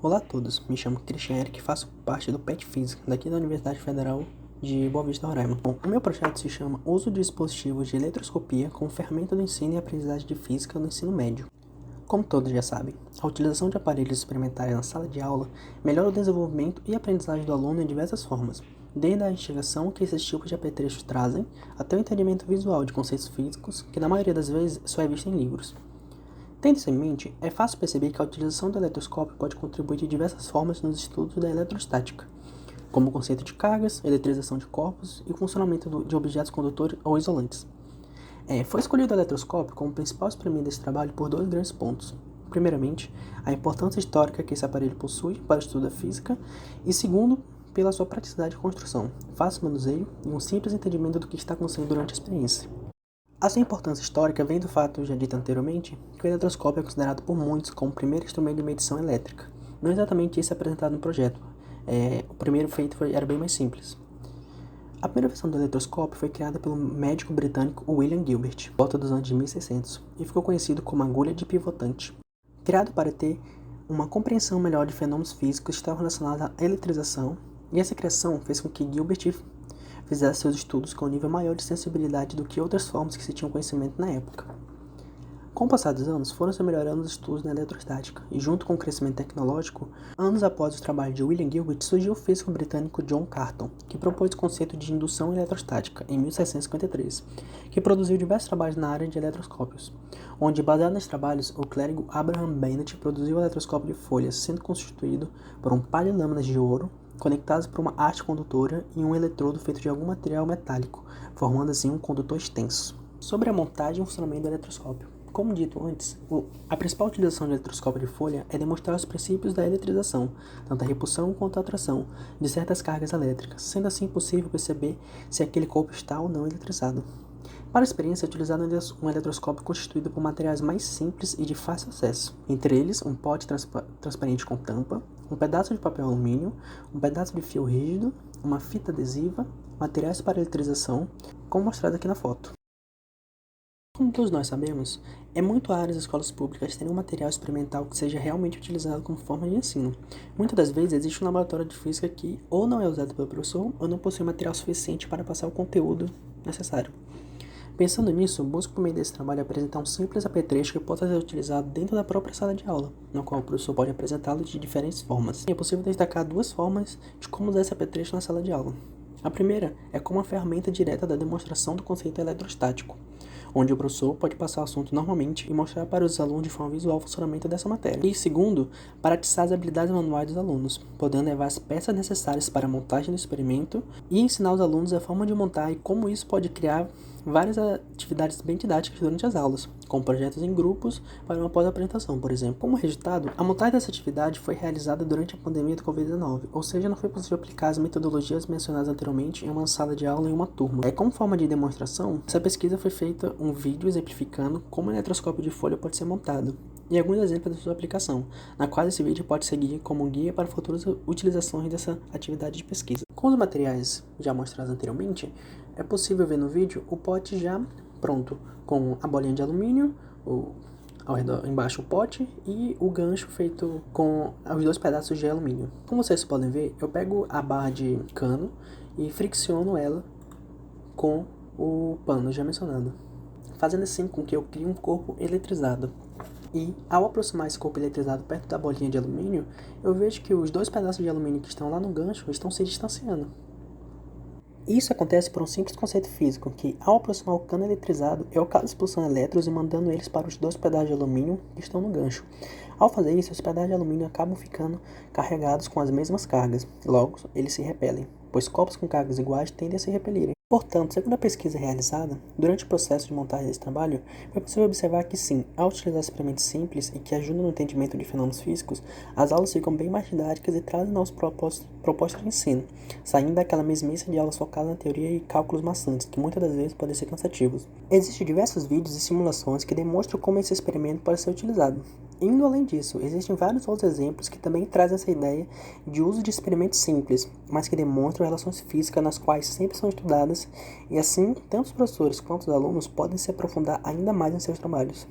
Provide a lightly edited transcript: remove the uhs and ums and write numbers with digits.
Olá a todos, me chamo Christian Eric e faço parte do PET Física, daqui da Universidade Federal de Boa Vista, Roraima. Bom, o meu projeto se chama Uso de dispositivos de eletroscopia como ferramenta do ensino e aprendizagem de física no ensino médio. Como todos já sabem, a utilização de aparelhos experimentais na sala de aula melhora o desenvolvimento e aprendizagem do aluno em diversas formas, desde a instigação que esses tipos de apetrechos trazem, até o entendimento visual de conceitos físicos, que na maioria das vezes só é visto em livros. Tendo isso em mente, é fácil perceber que a utilização do eletroscópio pode contribuir de diversas formas nos estudos da eletrostática, como o conceito de cargas, eletrização de corpos e o funcionamento de objetos condutores ou isolantes. Foi escolhido o eletroscópio como principal experimento desse trabalho por dois grandes pontos. Primeiramente, a importância histórica que esse aparelho possui para o estudo da física, e segundo, pela sua praticidade de construção, fácil manuseio e um simples entendimento do que está acontecendo durante a experiência. A sua importância histórica vem do fato, já dito anteriormente, que o eletroscópio é considerado por muitos como o primeiro instrumento de medição elétrica. Não exatamente esse apresentado no projeto. O primeiro feito era bem mais simples. A primeira versão do eletroscópio foi criada pelo médico britânico William Gilbert, por volta dos anos de 1600, e ficou conhecido como agulha de pivotante. Criado para ter uma compreensão melhor de fenômenos físicos que estavam relacionados à eletrização, e essa criação fez com que Gilbert fizesse seus estudos com um nível maior de sensibilidade do que outras formas que se tinham conhecimento na época. Com o passar dos anos, foram-se melhorando os estudos na eletrostática, e junto com o crescimento tecnológico, anos após o trabalho de William Gilbert, surgiu o físico britânico John Cartan, que propôs o conceito de indução eletrostática, em 1753, que produziu diversos trabalhos na área de eletroscópios, onde, baseado nesses trabalhos, o clérigo Abraham Bennett produziu o eletroscópio de folhas, sendo constituído por um par de lâminas de ouro, conectadas por uma haste condutora e um eletrodo feito de algum material metálico, formando assim um condutor extenso. Sobre a montagem e o funcionamento do eletroscópio. Como dito antes, a principal utilização do eletroscópio de folha é demonstrar os princípios da eletrização, tanto a repulsão quanto a atração, de certas cargas elétricas, sendo assim possível perceber se aquele corpo está ou não eletrizado. Para a experiência, é utilizado um eletroscópio constituído por materiais mais simples e de fácil acesso, entre eles um pote transparente com tampa, um pedaço de papel alumínio, um pedaço de fio rígido, uma fita adesiva, materiais para eletrização, como mostrado aqui na foto. Como todos nós sabemos, é muito raro as escolas públicas terem um material experimental que seja realmente utilizado como forma de ensino. Muitas das vezes existe um laboratório de física que ou não é usado pelo professor ou não possui material suficiente para passar o conteúdo necessário. Pensando nisso, busco por meio desse trabalho apresentar um simples apetrecho que possa ser utilizado dentro da própria sala de aula, no qual o professor pode apresentá-lo de diferentes formas. É possível destacar duas formas de como usar esse apetrecho na sala de aula. A primeira é como uma ferramenta direta da demonstração do conceito eletrostático, onde o professor pode passar o assunto normalmente e mostrar para os alunos de forma visual o funcionamento dessa matéria. E segundo, para atiçar as habilidades manuais dos alunos, podendo levar as peças necessárias para a montagem do experimento e ensinar os alunos a forma de montar e como isso pode criar várias atividades bem didáticas durante as aulas, como projetos em grupos para uma pós-apresentação, por exemplo. Como resultado, a montagem dessa atividade foi realizada durante a pandemia do Covid-19, ou seja, não foi possível aplicar as metodologias mencionadas anteriormente em uma sala de aula em uma turma. Como forma de demonstração, essa pesquisa foi feita um vídeo exemplificando como o eletroscópio de folha pode ser montado, e alguns exemplos da sua aplicação, na qual esse vídeo pode seguir como um guia para futuras utilizações dessa atividade de pesquisa. Com os materiais já mostrados anteriormente, é possível ver no vídeo o pote já pronto, com a bolinha de alumínio, ao redor, embaixo o pote e o gancho feito com os dois pedaços de alumínio. Como vocês podem ver, eu pego a barra de cano e fricciono ela com o pano já mencionado, fazendo assim com que eu crie um corpo eletrizado. E ao aproximar esse corpo eletrizado perto da bolinha de alumínio, eu vejo que os dois pedaços de alumínio que estão lá no gancho estão se distanciando. Isso acontece por um simples conceito físico, que ao aproximar o cano eletrizado, eu causo expulsão de elétrons e mandando eles para os dois pedaços de alumínio que estão no gancho. Ao fazer isso, os pedaços de alumínio acabam ficando carregados com as mesmas cargas, logo eles se repelem, pois corpos com cargas iguais tendem a se repelirem. Portanto, segundo a pesquisa realizada, durante o processo de montagem desse trabalho, foi possível observar que sim, ao utilizar experimentos simples e que ajudam no entendimento de fenômenos físicos, as aulas ficam bem mais didáticas e trazem novas propostas de ensino, saindo daquela mesmice de aulas focadas na teoria e cálculos maçantes, que muitas das vezes podem ser cansativos. Existem diversos vídeos e simulações que demonstram como esse experimento pode ser utilizado. Indo além disso, existem vários outros exemplos que também trazem essa ideia de uso de experimentos simples, mas que demonstram relações físicas nas quais sempre são estudadas, e assim, tanto os professores quanto os alunos podem se aprofundar ainda mais em seus trabalhos.